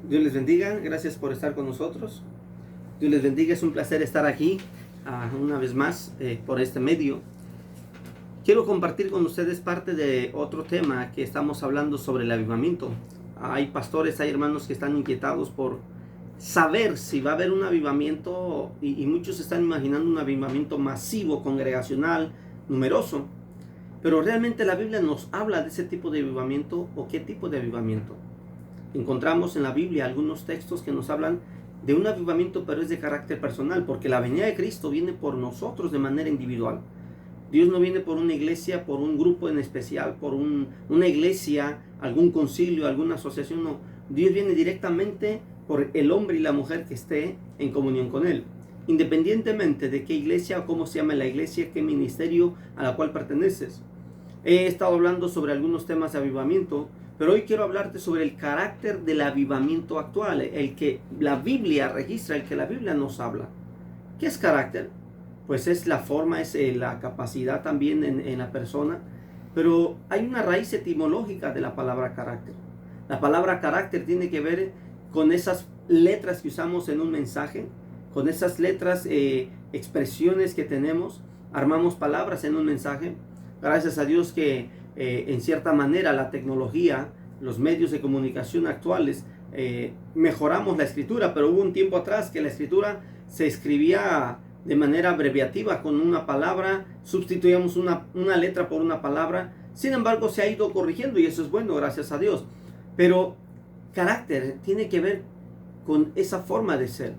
Dios les bendiga, gracias por estar con nosotros. Dios les bendiga, es un placer estar aquí una vez más por este medio. Quiero compartir con ustedes parte de otro tema que estamos hablando sobre el avivamiento. Hay pastores, hay hermanos que están inquietados por saber si va a haber un avivamiento y muchos están imaginando un avivamiento masivo, congregacional, numeroso. Pero realmente la Biblia nos habla de ese tipo de avivamiento o qué tipo de avivamiento. Encontramos en la Biblia algunos textos que nos hablan de un avivamiento, pero es de carácter personal, porque la venida de Cristo viene por nosotros de manera individual. Dios no viene por una iglesia, por un grupo en especial, por una iglesia, algún concilio, alguna asociación, no. Dios viene directamente por el hombre y la mujer que esté en comunión con Él, independientemente de qué iglesia o cómo se llama la iglesia, qué ministerio a la cual perteneces. He estado hablando sobre algunos temas de avivamiento, pero hoy quiero hablarte sobre el carácter del avivamiento actual, el que la Biblia registra, el que la Biblia nos habla. ¿Qué es carácter? Pues es la forma, es la capacidad también en la persona, pero hay una raíz etimológica de la palabra carácter. La palabra carácter tiene que ver con esas letras que usamos en un mensaje, con esas letras, expresiones que tenemos, armamos palabras en un mensaje. Gracias a Dios que en cierta manera la tecnología, los medios de comunicación actuales, mejoramos la escritura, pero hubo un tiempo atrás que la escritura se escribía de manera abreviativa, con una palabra, sustituíamos una letra por una palabra. Sin embargo, se ha ido corrigiendo y eso es bueno, gracias a Dios. Pero carácter tiene que ver con esa forma de ser,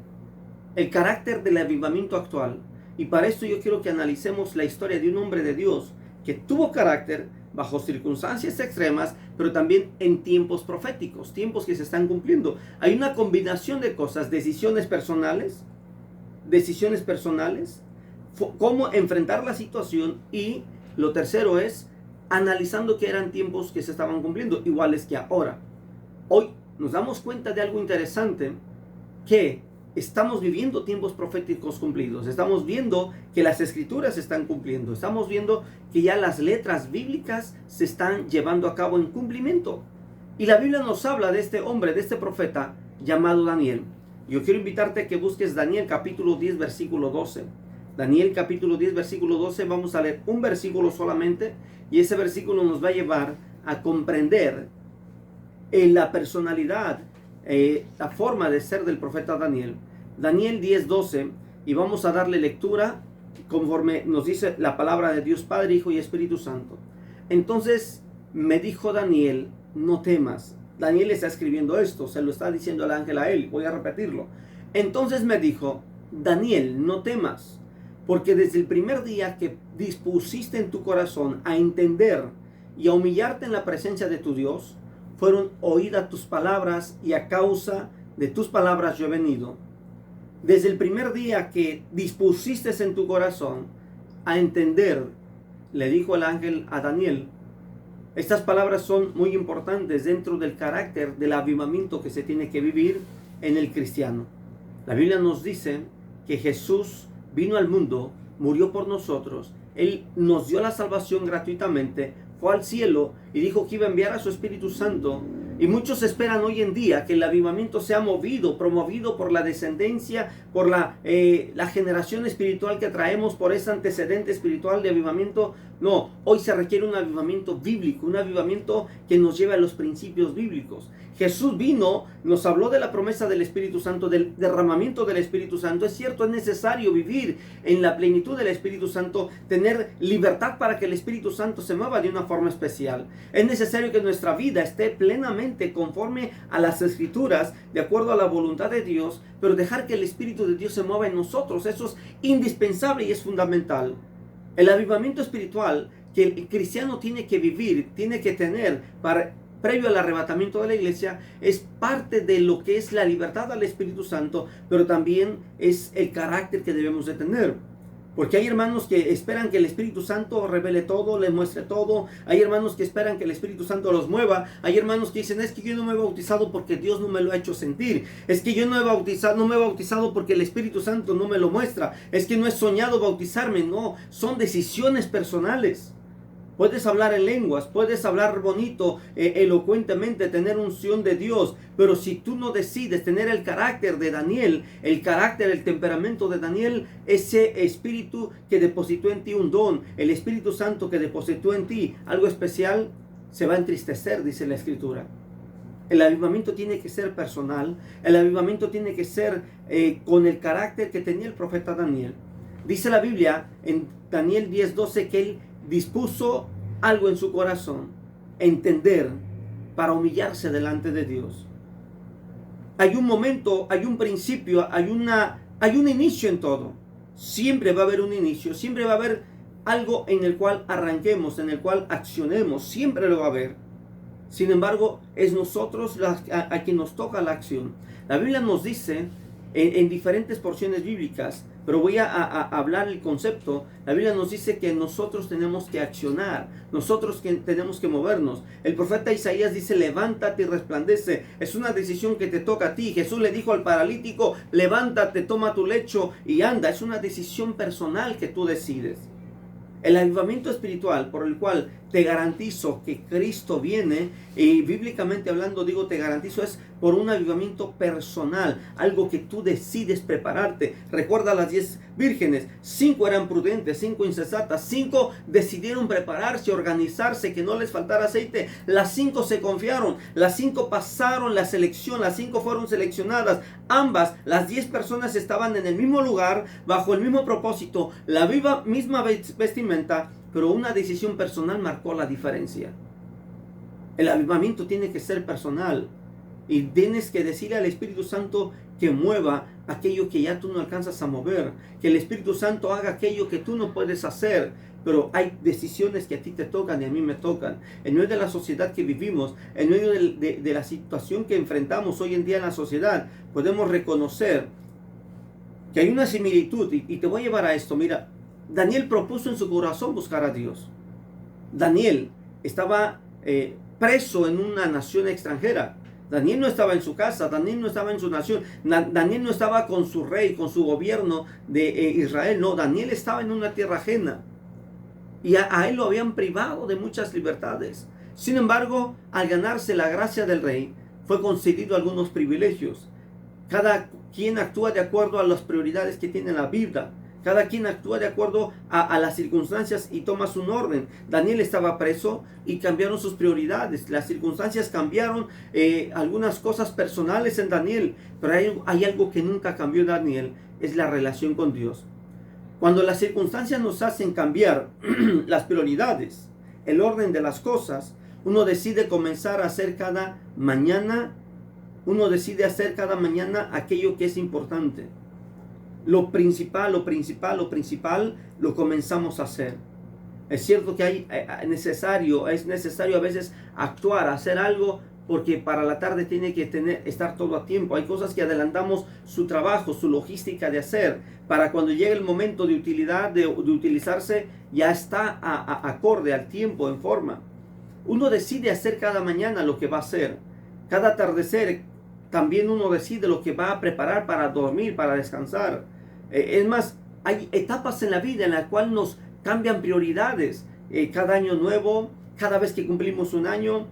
el carácter del avivamiento actual. Y para esto yo quiero que analicemos la historia de un hombre de Dios que tuvo carácter bajo circunstancias extremas, pero también en tiempos proféticos, tiempos que se están cumpliendo. Hay una combinación de cosas, decisiones personales, cómo enfrentar la situación, y lo tercero es analizando que eran tiempos que se estaban cumpliendo, iguales que ahora. Hoy nos damos cuenta de algo interesante, que estamos viviendo tiempos proféticos cumplidos. Estamos viendo que las escrituras se están cumpliendo. Estamos viendo que ya las letras bíblicas se están llevando a cabo en cumplimiento. Y la Biblia nos habla de este hombre, de este profeta llamado Daniel. Yo quiero invitarte a que busques Daniel capítulo 10 versículo 12. Daniel capítulo 10 versículo 12, vamos a leer un versículo solamente, y ese versículo nos va a llevar a comprender la personalidad, la forma de ser del profeta Daniel. Daniel 10:12, y vamos a darle lectura conforme nos dice la palabra de Dios Padre, Hijo y Espíritu Santo. Entonces me dijo Daniel, no temas. Daniel está escribiendo esto, se lo está diciendo el ángel a él, voy a repetirlo. Entonces me dijo, Daniel, no temas, porque desde el primer día que dispusiste en tu corazón a entender y a humillarte en la presencia de tu Dios, fueron oídas tus palabras, y a causa de tus palabras yo he venido. Desde el primer día que dispusiste en tu corazón a entender, le dijo el ángel a Daniel. Estas palabras son muy importantes dentro del carácter del avivamiento que se tiene que vivir en el cristiano. La Biblia nos dice que Jesús vino al mundo, murió por nosotros, Él nos dio la salvación gratuitamente, fue al cielo y dijo que iba a enviar a su Espíritu Santo. Y muchos esperan hoy en día que el avivamiento sea promovido por la descendencia, por la generación espiritual que traemos, por ese antecedente espiritual de avivamiento. No, hoy se requiere un avivamiento bíblico, un avivamiento que nos lleve a los principios bíblicos. Jesús vino, nos habló de la promesa del Espíritu Santo, del derramamiento del Espíritu Santo. Es cierto, es necesario vivir en la plenitud del Espíritu Santo, tener libertad para que el Espíritu Santo se mueva de una forma especial. Es necesario que nuestra vida esté plenamente conforme a las Escrituras, de acuerdo a la voluntad de Dios, pero dejar que el Espíritu de Dios se mueva en nosotros, eso es indispensable y es fundamental. El avivamiento espiritual que el cristiano tiene que vivir, tiene que tener previo al arrebatamiento de la iglesia, es parte de lo que es la libertad al Espíritu Santo, pero también es el carácter que debemos de tener. Porque hay hermanos que esperan que el Espíritu Santo revele todo, les muestre todo. Hay hermanos que esperan que el Espíritu Santo los mueva. Hay hermanos que dicen, es que yo no me he bautizado porque Dios no me lo ha hecho sentir. Es que yo no me he bautizado porque el Espíritu Santo no me lo muestra. Es que no he soñado bautizarme. No, son decisiones personales. Puedes hablar en lenguas, puedes hablar bonito, elocuentemente, tener unción de Dios, pero si tú no decides tener el carácter de Daniel, el carácter, el temperamento de Daniel, ese espíritu que depositó en ti un don, el Espíritu Santo que depositó en ti algo especial, se va a entristecer, dice la Escritura. El avivamiento tiene que ser personal, el avivamiento tiene que ser con el carácter que tenía el profeta Daniel. Dice la Biblia en Daniel 10:12 que él dispuso algo en su corazón, entender, para humillarse delante de Dios. Hay un momento, hay un principio, hay un inicio en todo. Siempre va a haber un inicio, siempre va a haber algo en el cual arranquemos, en el cual accionemos, siempre lo va a haber. Sin embargo, es nosotros a quien nos toca la acción. La Biblia nos dice en diferentes porciones bíblicas, pero voy a hablar el concepto. La Biblia nos dice que nosotros tenemos que accionar, nosotros que tenemos que movernos. El profeta Isaías dice: levántate y resplandece. Es una decisión que te toca a ti. Jesús le dijo al paralítico: levántate, toma tu lecho y anda. Es una decisión personal que tú decides. El avivamiento espiritual por el cual te garantizo que Cristo viene, y bíblicamente hablando digo te garantizo, es por un avivamiento personal, algo que tú decides prepararte. Recuerda las 10 vírgenes, 5 eran prudentes, 5 insensatas, 5 decidieron prepararse, organizarse, que no les faltara aceite. Las 5 se confiaron, las 5 pasaron la selección, las 5 fueron seleccionadas. Ambas, las 10 personas estaban en el mismo lugar, bajo el mismo propósito, la misma vestimenta, pero una decisión personal marcó la diferencia. El avivamiento tiene que ser personal y tienes que decirle al Espíritu Santo que mueva aquello que ya tú no alcanzas a mover, que el Espíritu Santo haga aquello que tú no puedes hacer. Pero hay decisiones que a ti te tocan y a mí me tocan. En medio de la sociedad que vivimos, en medio de la situación que enfrentamos hoy en día en la sociedad, podemos reconocer que hay una similitud, y te voy a llevar a esto. Mira, Daniel propuso en su corazón buscar a Dios. Daniel estaba preso en una nación extranjera. Daniel no estaba en su casa, Daniel no estaba en su nación, Daniel no estaba con su rey, con su gobierno de Israel. No, Daniel estaba en una tierra ajena. Y a él lo habían privado de muchas libertades. Sin embargo, al ganarse la gracia del rey, fue concedido algunos privilegios. Cada quien actúa de acuerdo a las prioridades que tiene la Biblia. Cada quien actúa de acuerdo a las circunstancias y toma su orden. Daniel estaba preso y cambiaron sus prioridades. Las circunstancias cambiaron, algunas cosas personales en Daniel. Pero hay algo que nunca cambió en Daniel, es la relación con Dios. Cuando las circunstancias nos hacen cambiar las prioridades, el orden de las cosas, uno decide comenzar a hacer cada mañana, aquello que es importante. Lo principal lo comenzamos a hacer. Es cierto que es necesario a veces actuar, hacer algo, porque para la tarde tiene que estar todo a tiempo. Hay cosas que adelantamos su trabajo, su logística de hacer, para cuando llegue el momento de utilidad, de utilizarse, ya está acorde al tiempo, en forma. Uno decide hacer cada mañana lo que va a hacer. Cada atardecer también uno decide lo que va a preparar para dormir, para descansar. Es más, hay etapas en la vida en las cuales nos cambian prioridades. Cada año nuevo, cada vez que cumplimos un año,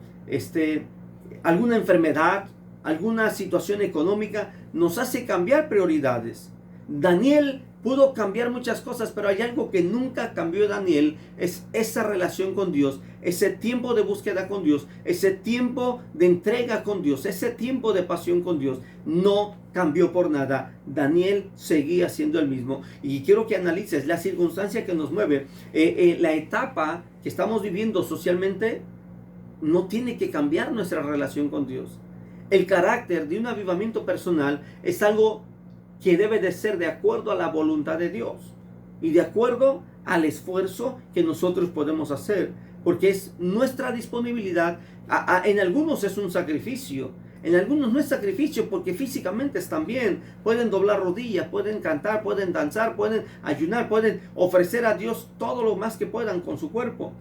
alguna enfermedad, alguna situación económica nos hace cambiar prioridades. Daniel pudo cambiar muchas cosas, pero hay algo que nunca cambió Daniel, es esa relación con Dios, ese tiempo de búsqueda con Dios, ese tiempo de entrega con Dios, ese tiempo de pasión con Dios. No cambió por nada. Daniel seguía siendo el mismo. Y quiero que analices la circunstancia que nos mueve, la etapa que estamos viviendo socialmente. No tiene que cambiar nuestra relación con Dios. El carácter de un avivamiento personal es algo que debe de ser de acuerdo a la voluntad de Dios y de acuerdo al esfuerzo que nosotros podemos hacer, porque es nuestra disponibilidad. En algunos es un sacrificio, en algunos no es sacrificio, porque físicamente están bien, pueden doblar rodillas, pueden cantar, pueden danzar, pueden ayunar, pueden ofrecer a Dios todo lo más que puedan con su cuerpo.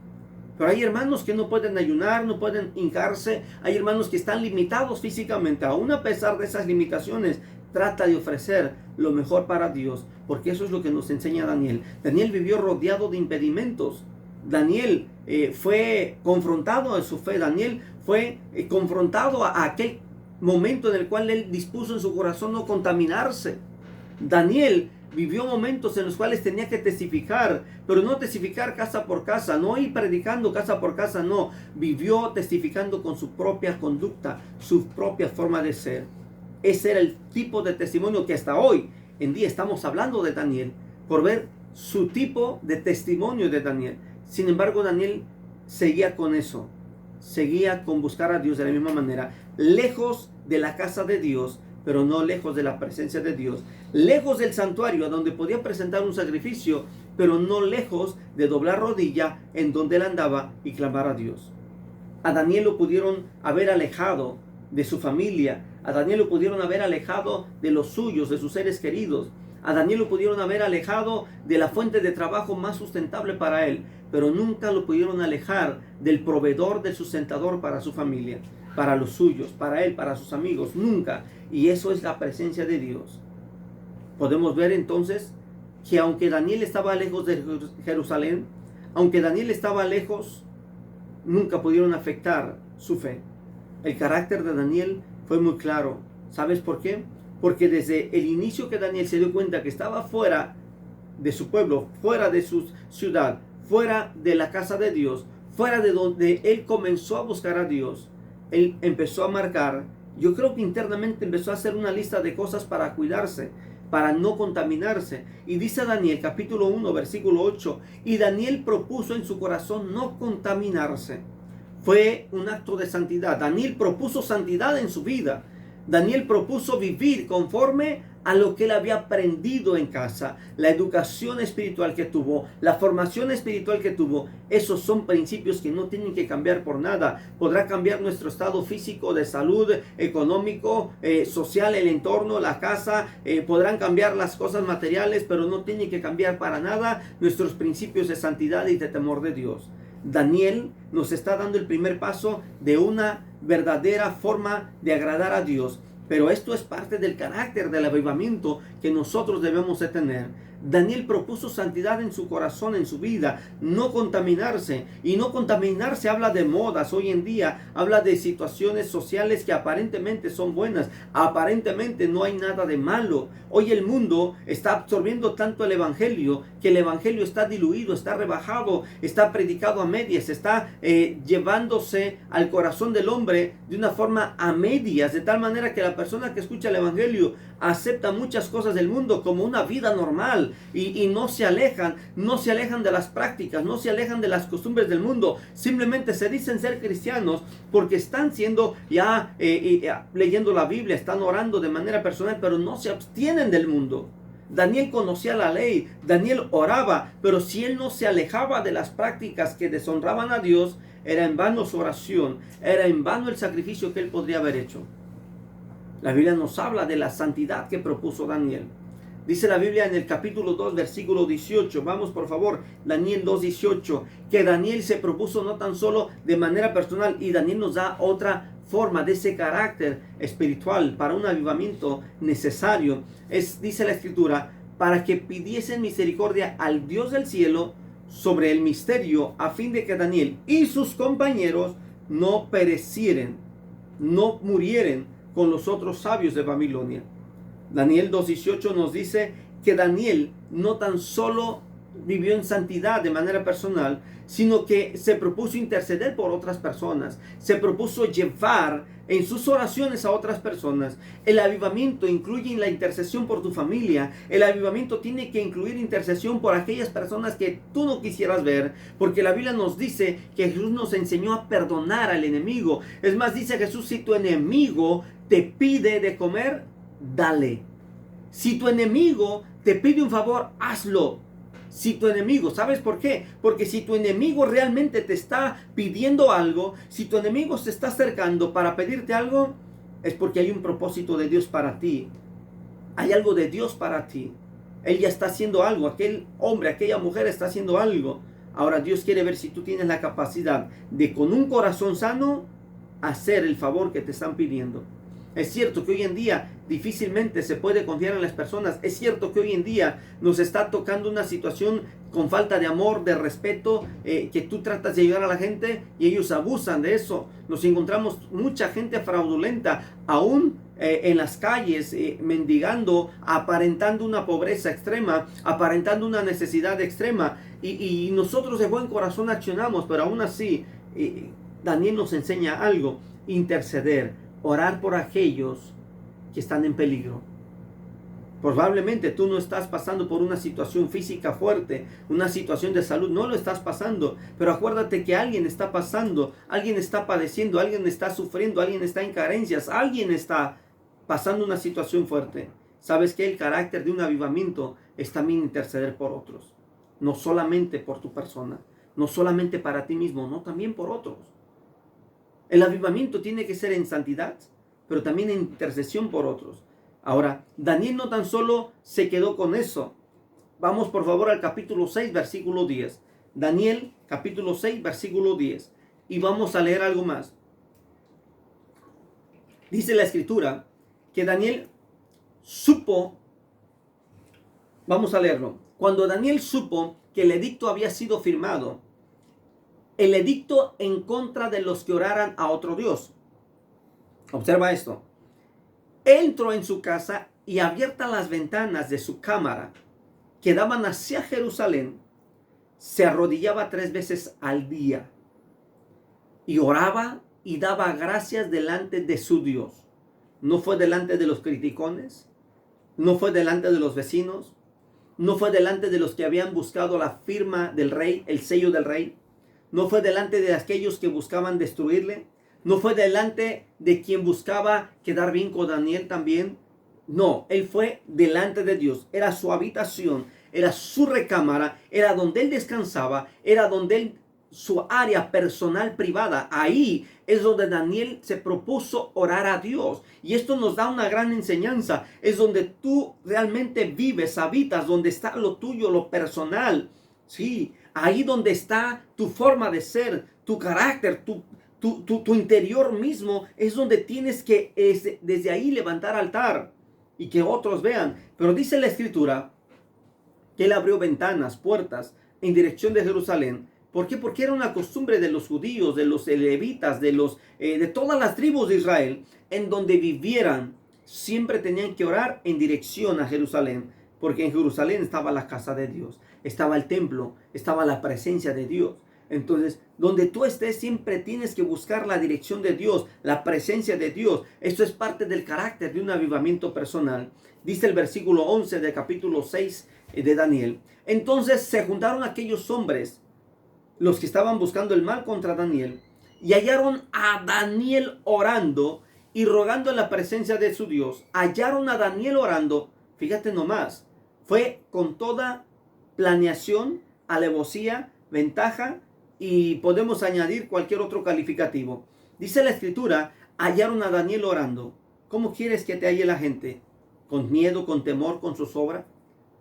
Pero hay hermanos que no pueden ayunar, no pueden hincarse. Hay hermanos que están limitados físicamente. Aún a pesar de esas limitaciones, trata de ofrecer lo mejor para Dios, porque eso es lo que nos enseña Daniel. Daniel vivió rodeado de impedimentos. Daniel fue confrontado en su fe. Daniel fue confrontado a aquel momento en el cual él dispuso en su corazón no contaminarse. Daniel vivió momentos en los cuales tenía que testificar, pero no testificar casa por casa, no ir predicando casa por casa, no. Vivió testificando con su propia conducta, su propia forma de ser. Ese era el tipo de testimonio que hasta hoy en día estamos hablando de Daniel, por ver su tipo de testimonio de Daniel. Sin embargo, Daniel seguía con eso, seguía con buscar a Dios de la misma manera, lejos de la casa de Dios, pero no lejos de la presencia de Dios, lejos del santuario donde podía presentar un sacrificio, pero no lejos de doblar rodilla en donde él andaba y clamar a Dios. A Daniel lo pudieron haber alejado de su familia, a Daniel lo pudieron haber alejado de los suyos, de sus seres queridos, a Daniel lo pudieron haber alejado de la fuente de trabajo más sustentable para él, pero nunca lo pudieron alejar del proveedor, del sustentador para su familia, para los suyos, para él, para sus amigos, nunca. Y eso es la presencia de Dios. Podemos ver entonces que aunque Daniel estaba lejos de Jerusalén, aunque Daniel estaba lejos, nunca pudieron afectar su fe. El carácter de Daniel fue muy claro. ¿Sabes por qué? Porque desde el inicio que Daniel se dio cuenta que estaba fuera de su pueblo, fuera de su ciudad, fuera de la casa de Dios, fuera de donde él comenzó a buscar a Dios, él empezó a marcar, yo creo que internamente empezó a hacer una lista de cosas para cuidarse, para no contaminarse. Y dice Daniel capítulo 1 versículo 8, y Daniel propuso en su corazón no contaminarse. Fue un acto de santidad. Daniel propuso santidad en su vida. Daniel propuso vivir conforme a lo que él había aprendido en casa, la educación espiritual que tuvo, la formación espiritual que tuvo. Esos son principios que no tienen que cambiar por nada. Podrá cambiar nuestro estado físico, de salud, económico, social, el entorno, la casa, podrán cambiar las cosas materiales, pero no tienen que cambiar para nada nuestros principios de santidad y de temor de Dios. Daniel nos está dando el primer paso de una verdadera forma de agradar a Dios. Pero esto es parte del carácter del avivamiento que nosotros debemos de tener. Daniel propuso santidad en su corazón, en su vida, no contaminarse. Y no contaminarse habla de modas hoy en día, habla de situaciones sociales que aparentemente son buenas, aparentemente no hay nada de malo. Hoy el mundo está absorbiendo tanto el evangelio, que el evangelio está diluido, está rebajado, está predicado a medias, está llevándose al corazón del hombre de una forma a medias, de tal manera que la persona que escucha el evangelio acepta muchas cosas del mundo como una vida normal y no se alejan de las prácticas, no se alejan de las costumbres del mundo. Simplemente se dicen ser cristianos porque están siendo leyendo la Biblia, están orando de manera personal, pero no se abstienen del mundo. Daniel conocía la ley, Daniel oraba, pero si él no se alejaba de las prácticas que deshonraban a Dios, era en vano su oración, era en vano el sacrificio que él podría haber hecho. La Biblia nos habla de la santidad que propuso Daniel. Dice la Biblia en el capítulo 2, versículo 18. Vamos por favor, Daniel 2, 18. Que Daniel se propuso no tan solo de manera personal, y Daniel nos da otra forma de ese carácter espiritual para un avivamiento necesario. Dice la Escritura, para que pidiesen misericordia al Dios del cielo sobre el misterio, a fin de que Daniel y sus compañeros no perecieren, no murieren con los otros sabios de Babilonia. Daniel 2.18 nos dice que Daniel no tan solo vivió en santidad de manera personal, sino que se propuso interceder por otras personas, se propuso llevar en sus oraciones a otras personas. El avivamiento incluye la intercesión por tu familia. El avivamiento tiene que incluir intercesión por aquellas personas que tú no quisieras ver, porque la Biblia nos dice que Jesús nos enseñó a perdonar al enemigo. Es más, dice Jesús, si tu enemigo te pide de comer, dale. Si tu enemigo te pide un favor, hazlo. Si tu enemigo, ¿sabes por qué? Porque si tu enemigo realmente te está pidiendo algo, si tu enemigo se está acercando para pedirte algo, es porque hay un propósito de Dios para ti. Hay algo de Dios para ti. Él ya está haciendo algo, aquel hombre, aquella mujer está haciendo algo. Ahora Dios quiere ver si tú tienes la capacidad de, con un corazón sano, hacer el favor que te están pidiendo. Es cierto que hoy en día difícilmente se puede confiar en las personas. Es cierto que hoy en día nos está tocando una situación con falta de amor, de respeto, que tú tratas de ayudar a la gente y ellos abusan de eso. Nos encontramos mucha gente fraudulenta, aún en las calles, mendigando, aparentando una pobreza extrema, aparentando una necesidad extrema. Y nosotros de buen corazón accionamos, pero aún así, Daniel nos enseña algo: interceder, orar por aquellos que están en peligro. Probablemente tú no estás pasando por una situación física fuerte, una situación de salud, no lo estás pasando, pero acuérdate que alguien está pasando, alguien está padeciendo, alguien está sufriendo, alguien está en carencias, alguien está pasando una situación fuerte. ¿Sabes que el carácter de un avivamiento es también interceder por otros? No solamente por tu persona, no solamente para ti mismo, no, también por otros. El avivamiento tiene que ser en santidad, pero también en intercesión por otros. Ahora, Daniel no tan solo se quedó con eso. Vamos por favor al capítulo 6, versículo 10. Daniel, capítulo 6, versículo 10. Y vamos a leer algo más. Dice la escritura que Daniel supo, vamos a leerlo. Cuando Daniel supo que el edicto había sido firmado, el edicto en contra de los que oraran a otro Dios. Observa esto. Entró en su casa y abiertas las ventanas de su cámara que daban hacia Jerusalén, se arrodillaba 3 veces al día y oraba y daba gracias delante de su Dios. No fue delante de los criticones, no fue delante de los vecinos, no fue delante de los que habían buscado la firma del rey, el sello del rey, no fue delante de aquellos que buscaban destruirle, no fue delante de quien buscaba quedar bien con Daniel también. No, él fue delante de Dios. Era su habitación, era su recámara, era donde él descansaba, era donde él, su área personal privada. Ahí es donde Daniel se propuso orar a Dios. Y esto nos da una gran enseñanza. Es donde tú realmente vives, habitas, donde está lo tuyo, lo personal. Sí, ahí donde está tu forma de ser, tu carácter, tu interior mismo, es donde tienes que desde ahí levantar altar y que otros vean. Pero dice la escritura que él abrió ventanas, puertas en dirección de Jerusalén. ¿Por qué? Porque era una costumbre de los judíos, de los levitas, de todas las tribus de Israel, en donde vivieran, siempre tenían que orar en dirección a Jerusalén, porque en Jerusalén estaba la casa de Dios, estaba el templo, estaba la presencia de Dios. Entonces, donde tú estés, siempre tienes que buscar la dirección de Dios, la presencia de Dios. Esto es parte del carácter de un avivamiento personal. Dice el versículo 11 del capítulo 6 de Daniel. Entonces se juntaron aquellos hombres, los que estaban buscando el mal contra Daniel, y hallaron a Daniel orando y rogando en la presencia de su Dios. Hallaron a Daniel orando, fíjate nomás, fue con toda planeación, alevosía, ventaja, y podemos añadir cualquier otro calificativo. Dice la escritura, hallaron a Daniel orando. ¿Cómo quieres que te halle la gente? ¿Con miedo, con temor, con zozobra?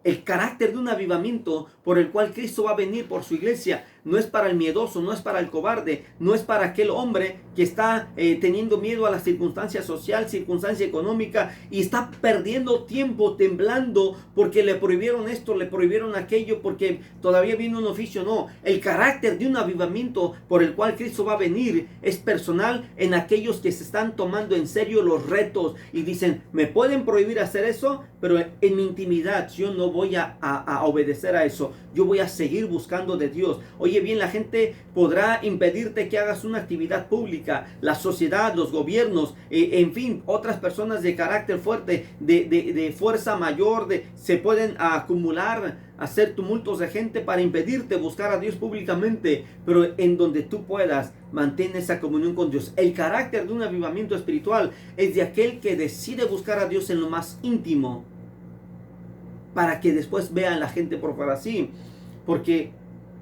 El carácter de un avivamiento por el cual Cristo va a venir por su iglesia no es para el miedoso, no es para el cobarde, no es para aquel hombre que está teniendo miedo a la circunstancia social, circunstancia económica, y está perdiendo tiempo temblando porque le prohibieron esto, le prohibieron aquello, porque todavía viene un oficio. No, el carácter de un avivamiento por el cual Cristo va a venir es personal en aquellos que se están tomando en serio los retos y dicen, me pueden prohibir hacer eso, pero en mi intimidad yo no voy a obedecer a eso. Yo voy a seguir buscando de Dios. Oye bien, la gente podrá impedirte que hagas una actividad pública, la sociedad, los gobiernos, en fin, otras personas de carácter fuerte, de fuerza mayor, se pueden acumular, hacer tumultos de gente para impedirte buscar a Dios públicamente, pero en donde tú puedas, mantén esa comunión con Dios. El carácter de un avivamiento espiritual es de aquel que decide buscar a Dios en lo más íntimo, para que después vean la gente por fuera así. Porque,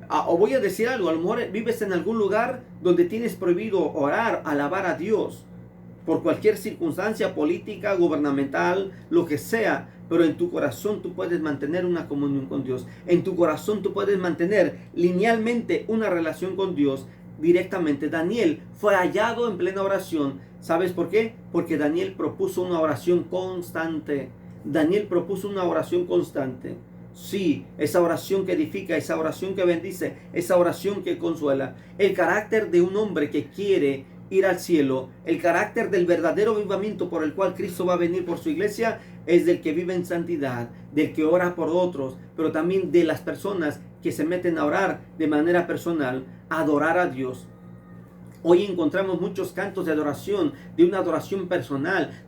o voy a decir algo, a lo mejor vives en algún lugar donde tienes prohibido orar, alabar a Dios, por cualquier circunstancia política, gubernamental, lo que sea, pero en tu corazón tú puedes mantener una comunión con Dios. En tu corazón tú puedes mantener linealmente una relación con Dios directamente. Daniel fue hallado en plena oración, ¿Sabes por qué? Porque Daniel propuso una oración constante. Daniel propuso una oración constante. Sí, esa oración que edifica, esa oración que bendice, esa oración que consuela. El carácter de un hombre que quiere ir al cielo, el carácter del verdadero avivamiento por el cual Cristo va a venir por su iglesia, es del que vive en santidad, del que ora por otros, pero también de las personas que se meten a orar de manera personal, a adorar a Dios. Hoy encontramos muchos cantos de adoración, de una adoración personal,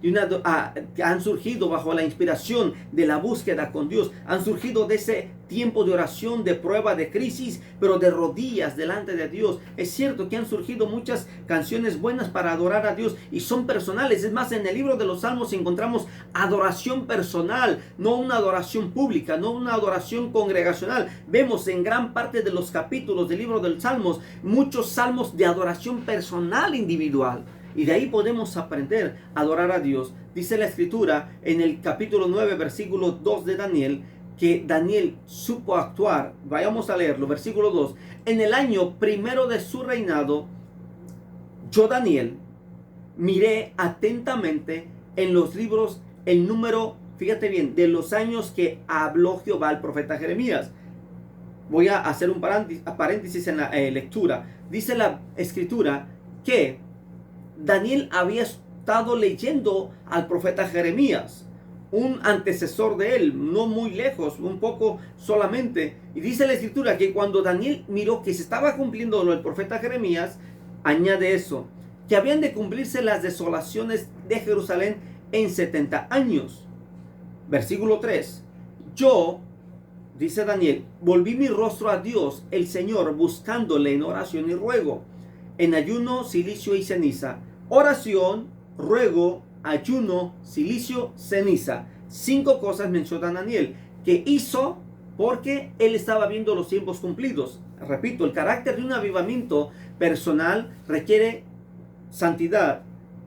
que han surgido bajo la inspiración de la búsqueda con Dios, han surgido de ese tiempo de oración, de prueba, de crisis, pero de rodillas delante de Dios. Es cierto que han surgido muchas canciones buenas para adorar a Dios y son personales. Es más, en el libro de los Salmos encontramos adoración personal, no una adoración pública, no una adoración congregacional. Vemos en gran parte de los capítulos del libro de los Salmos muchos salmos de adoración personal individual. Y de ahí podemos aprender a adorar a Dios. Dice la Escritura en el capítulo 9, versículo 2 de Daniel, que Daniel supo actuar. Vayamos a leerlo, versículo 2. En el año primero de su reinado, yo, Daniel, miré atentamente en los libros el número, fíjate bien, de los años que habló Jehová al profeta Jeremías. Voy a hacer un paréntesis en la lectura. Dice la Escritura que Daniel había estado leyendo al profeta Jeremías, un antecesor de él, no muy lejos, un poco solamente. Y dice la Escritura que cuando Daniel miró que se estaba cumpliendo lo del profeta Jeremías, añade eso, que habían de cumplirse las desolaciones de Jerusalén en 70 años. Versículo 3. Yo, dice Daniel, volví mi rostro a Dios, el Señor, buscándole en oración y ruego, en ayuno, cilicio y ceniza. Oración, ruego, ayuno, cilicio, ceniza. 5 cosas menciona Daniel que hizo porque él estaba viendo los tiempos cumplidos. Repito, el carácter de un avivamiento personal requiere santidad,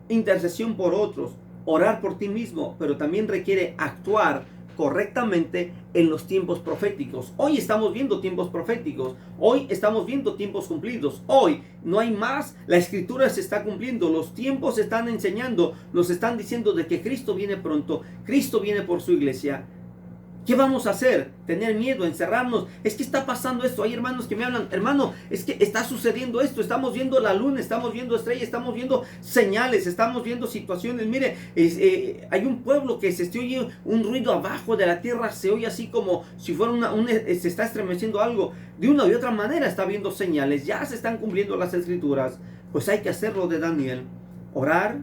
intercesión por otros, orar por ti mismo, pero también requiere actuar correctamente en los tiempos proféticos. Hoy estamos viendo tiempos proféticos, hoy estamos viendo tiempos cumplidos, hoy no hay más, la Escritura se está cumpliendo, los tiempos se están enseñando, nos están diciendo de que Cristo viene pronto, Cristo viene por su iglesia. ¿Qué vamos a hacer? ¿Tener miedo? ¿Encerrarnos? Es que está pasando esto. Hay hermanos que me hablan, hermano, es que está sucediendo esto. Estamos viendo la luna, estamos viendo estrellas, estamos viendo señales, estamos viendo situaciones. Mire, hay un pueblo que se oye un ruido abajo de la tierra, se oye así como si fuera se está estremeciendo algo. De una u otra manera está viendo señales, ya se están cumpliendo las escrituras. Pues hay que hacerlo de Daniel. Orar,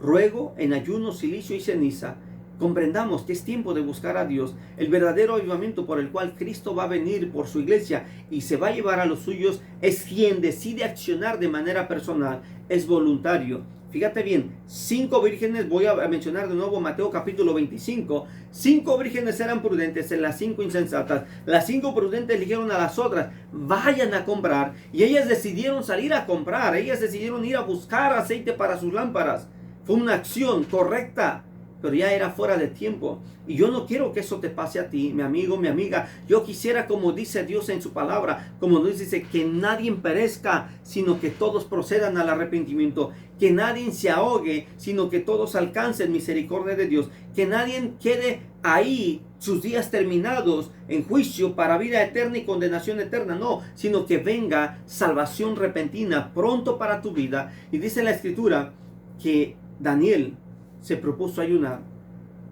ruego, en ayuno, cilicio y ceniza. Comprendamos que es tiempo de buscar a Dios, el verdadero avivamiento por el cual Cristo va a venir por su iglesia y se va a llevar a los suyos, es quien decide accionar de manera personal, es voluntario. Fíjate bien, 5 vírgenes, voy a mencionar de nuevo Mateo capítulo 25, 5 vírgenes eran prudentes en las 5 insensatas, las 5 prudentes dijeron a las otras, vayan a comprar, y ellas decidieron salir a comprar, ellas decidieron ir a buscar aceite para sus lámparas. Fue una acción correcta, pero ya era fuera de tiempo. Y yo no quiero que eso te pase a ti, mi amigo, mi amiga. Yo quisiera, como dice Dios en su palabra, como nos dice, que nadie perezca, sino que todos procedan al arrepentimiento. Que nadie se ahogue, sino que todos alcancen misericordia de Dios. Que nadie quede ahí sus días terminados en juicio para vida eterna y condenación eterna. No, sino que venga salvación repentina pronto para tu vida. Y dice la Escritura que Daniel se propuso ayunar.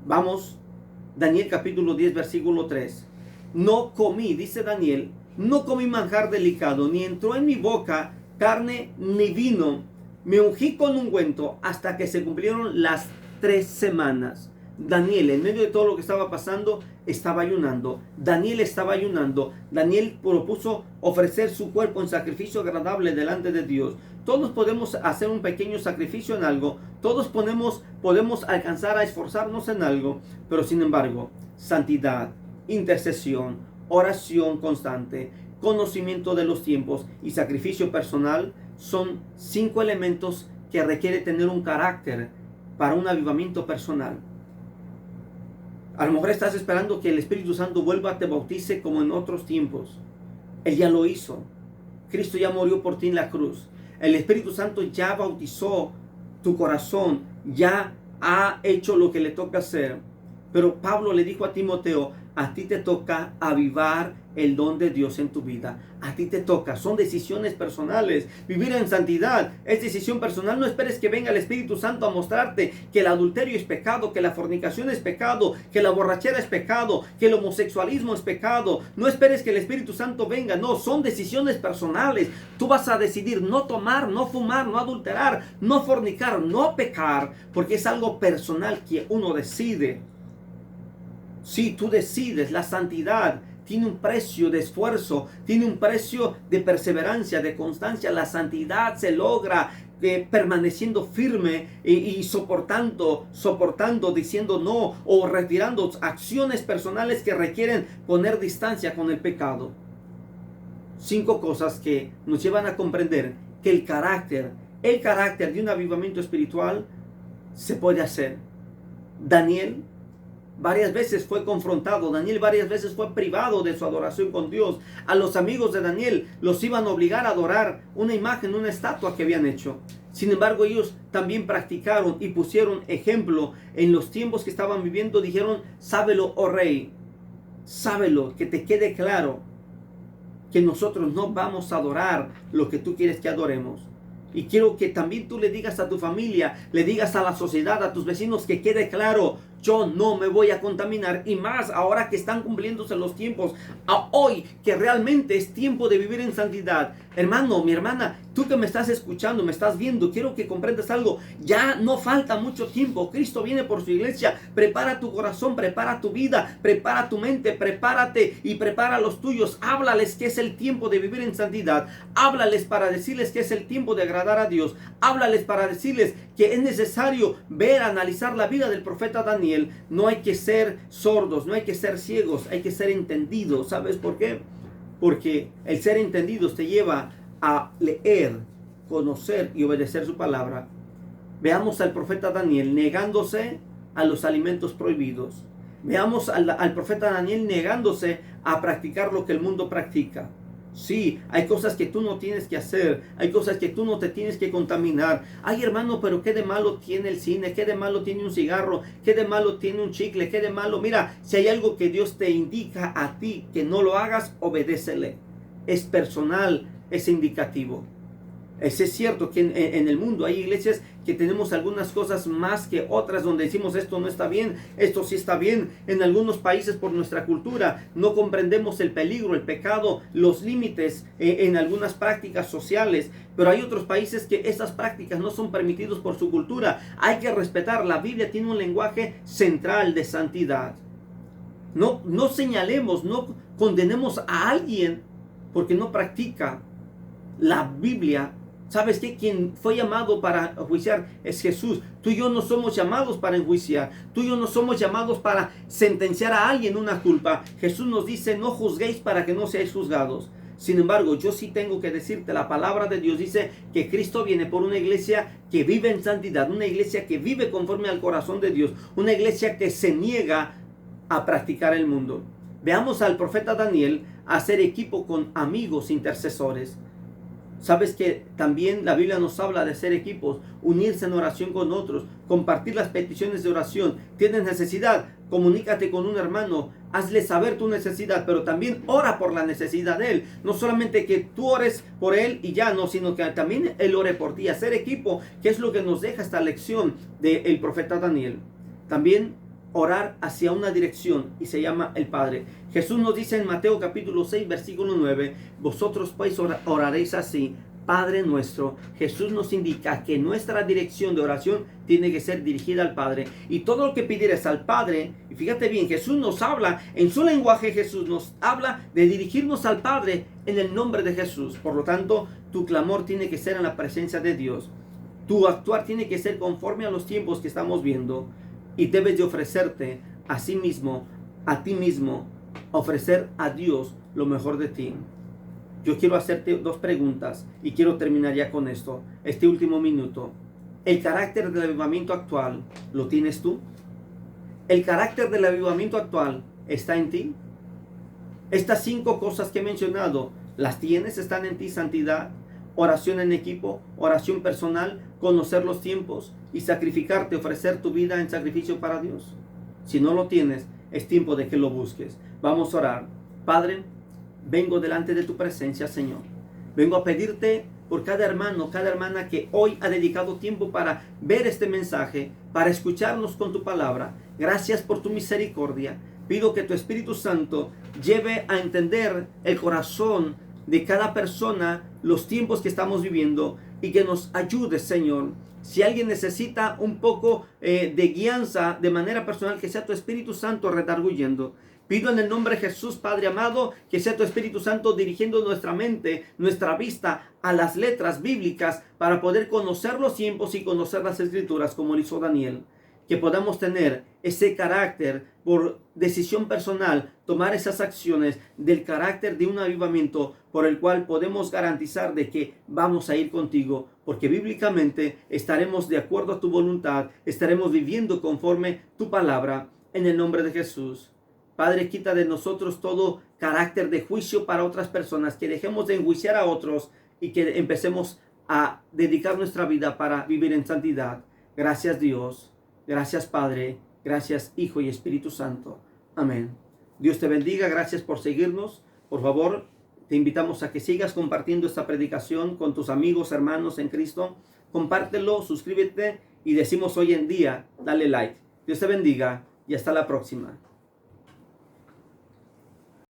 Vamos, Daniel capítulo 10, versículo 3. No comí, dice Daniel, no comí manjar delicado, ni entró en mi boca carne ni vino. Me ungí con ungüento hasta que se cumplieron las 3 semanas. Daniel, en medio de todo lo que estaba pasando, estaba ayunando. Daniel estaba ayunando. Daniel propuso ofrecer su cuerpo en sacrificio agradable delante de Dios. Todos podemos hacer un pequeño sacrificio en algo. Todos podemos alcanzar a esforzarnos en algo. Pero sin embargo, santidad, intercesión, oración constante, conocimiento de los tiempos y sacrificio personal son 5 elementos que requiere tener un carácter para un avivamiento personal. A lo mejor estás esperando que el Espíritu Santo vuelva, te bautice como en otros tiempos. Él ya lo hizo. Cristo ya murió por ti en la cruz. El Espíritu Santo ya bautizó tu corazón ya ha hecho lo que le toca hacer. Pero Pablo le dijo a Timoteo, a ti te toca avivar el don de Dios en tu vida. A ti te toca, son decisiones personales. Vivir en santidad es decisión personal. No esperes que venga el Espíritu Santo a mostrarte que el adulterio es pecado, que la fornicación es pecado, que la borrachera es pecado, que el homosexualismo es pecado. No esperes que el Espíritu Santo venga. No, son decisiones personales. Tú vas a decidir no tomar, no fumar, no adulterar, no fornicar, no pecar, porque es algo personal que uno decide. Si tú decides, la santidad tiene un precio de esfuerzo, tiene un precio de perseverancia, de constancia. La santidad se logra permaneciendo firme y soportando, diciendo no o retirando acciones personales que requieren poner distancia con el pecado. 5 cosas que nos llevan a comprender que el carácter de un avivamiento espiritual se puede hacer. Daniel varias veces fue confrontado. Daniel varias veces fue privado de su adoración con Dios. A los amigos de Daniel los iban a obligar a adorar una imagen, una estatua que habían hecho. Sin embargo, ellos también practicaron y pusieron ejemplo en los tiempos que estaban viviendo. Dijeron, sábelo, oh rey, sábelo, que te quede claro que nosotros no vamos a adorar lo que tú quieres que adoremos. Y quiero que también tú le digas a tu familia, le digas a la sociedad, a tus vecinos, que quede claro, yo no me voy a contaminar. Y más ahora que están cumpliéndose los tiempos, a hoy que realmente es tiempo de vivir en santidad. Hermano, mi hermana, tú que me estás escuchando, me estás viendo, quiero que comprendas algo. Ya no falta mucho tiempo. Cristo viene por su iglesia. Prepara tu corazón, prepara tu vida, prepara tu mente, prepárate y prepara los tuyos. Háblales que es el tiempo de vivir en santidad. Háblales para decirles que es el tiempo de agradar a Dios. Háblales para decirles que es necesario ver, analizar la vida del profeta Daniel. No hay que ser sordos, no hay que ser ciegos, hay que ser entendidos. ¿Sabes por qué? Porque el ser entendidos te lleva a leer, conocer y obedecer su palabra. Veamos al profeta Daniel negándose a los alimentos prohibidos. Veamos al profeta Daniel negándose a practicar lo que el mundo practica. Sí, hay cosas que tú no tienes que hacer, hay cosas que tú no te tienes que contaminar. Ay, hermano, pero ¿qué de malo tiene el cine? ¿Qué de malo tiene un cigarro? ¿Qué de malo tiene un chicle? ¿Qué de malo? Mira, si hay algo que Dios te indica a ti que no lo hagas, obedécele. Es personal, es indicativo. Es cierto que en el mundo hay iglesias que tenemos algunas cosas más que otras donde decimos esto no está bien, esto sí está bien. En algunos países por nuestra cultura no comprendemos el peligro, el pecado, los límites en algunas prácticas sociales. Pero hay otros países que esas prácticas no son permitidas por su cultura. Hay que respetar. La Biblia tiene un lenguaje central de santidad. No señalemos, no condenemos a alguien porque no practica la Biblia. ¿Sabes qué? Quien fue llamado para enjuiciar es Jesús. Tú y yo no somos llamados para enjuiciar. Tú y yo no somos llamados para sentenciar a alguien una culpa. Jesús nos dice, no juzguéis para que no seáis juzgados. Sin embargo, yo sí tengo que decirte, la palabra de Dios dice que Cristo viene por una iglesia que vive en santidad, una iglesia que vive conforme al corazón de Dios, una iglesia que se niega a practicar el mundo. Veamos al profeta Daniel hacer equipo con amigos intercesores. Sabes que también la Biblia nos habla de ser equipos, unirse en oración con otros, compartir las peticiones de oración. ¿Tienes necesidad? Comunícate con un hermano, hazle saber tu necesidad, pero también ora por la necesidad de él. No solamente que tú ores por él y ya no, sino que también él ore por ti. Hacer equipo, que es lo que nos deja esta lección del profeta Daniel. También orar hacia una dirección y se llama el Padre. Jesús nos dice en Mateo capítulo 6 versículo 9, vosotros pues oraréis así, Padre nuestro. Jesús nos indica que nuestra dirección de oración tiene que ser dirigida al Padre. Y todo lo que pidieres al Padre, y fíjate bien, Jesús nos habla, en su lenguaje Jesús nos habla de dirigirnos al Padre en el nombre de Jesús. Por lo tanto, tu clamor tiene que ser en la presencia de Dios. Tu actuar tiene que ser conforme a los tiempos que estamos viendo. Y debes de ofrecerte a sí mismo, a ti mismo, ofrecer a Dios lo mejor de ti. Yo quiero hacerte 2 preguntas y quiero terminar ya con esto, este último minuto. ¿El carácter del avivamiento actual lo tienes tú? ¿El carácter del avivamiento actual está en ti? Estas 5 cosas que he mencionado, ¿las tienes? ¿Están en ti? Santidad, oración en equipo, oración personal, conocer los tiempos y sacrificarte, ofrecer tu vida en sacrificio para Dios. Si no lo tienes, es tiempo de que lo busques. Vamos a orar. Padre, vengo delante de tu presencia, Señor. Vengo a pedirte por cada hermano, cada hermana que hoy ha dedicado tiempo para ver este mensaje, para escucharnos con tu palabra. Gracias por tu misericordia. Pido que tu Espíritu Santo lleve a entender el corazón de cada persona, los tiempos que estamos viviendo, y que nos ayude, Señor. Si alguien necesita un poco de guianza de manera personal, que sea tu Espíritu Santo redarguyendo. Pido en el nombre de Jesús, Padre amado, que sea tu Espíritu Santo dirigiendo nuestra mente, nuestra vista a las letras bíblicas para poder conocer los tiempos y conocer las Escrituras como lo hizo Daniel. Que podamos tener ese carácter por decisión personal, tomar esas acciones del carácter de un avivamiento por el cual podemos garantizar de que vamos a ir contigo, porque bíblicamente estaremos de acuerdo a tu voluntad, estaremos viviendo conforme tu palabra, en el nombre de Jesús. Padre, quita de nosotros todo carácter de juicio para otras personas, que dejemos de enjuiciar a otros y que empecemos a dedicar nuestra vida para vivir en santidad. Gracias, Dios. Gracias, Padre. Gracias, Hijo y Espíritu Santo. Amén. Dios te bendiga. Gracias por seguirnos. Por favor, te invitamos a que sigas compartiendo esta predicación con tus amigos, hermanos en Cristo. Compártelo, suscríbete y decimos hoy en día, dale like. Dios te bendiga y hasta la próxima.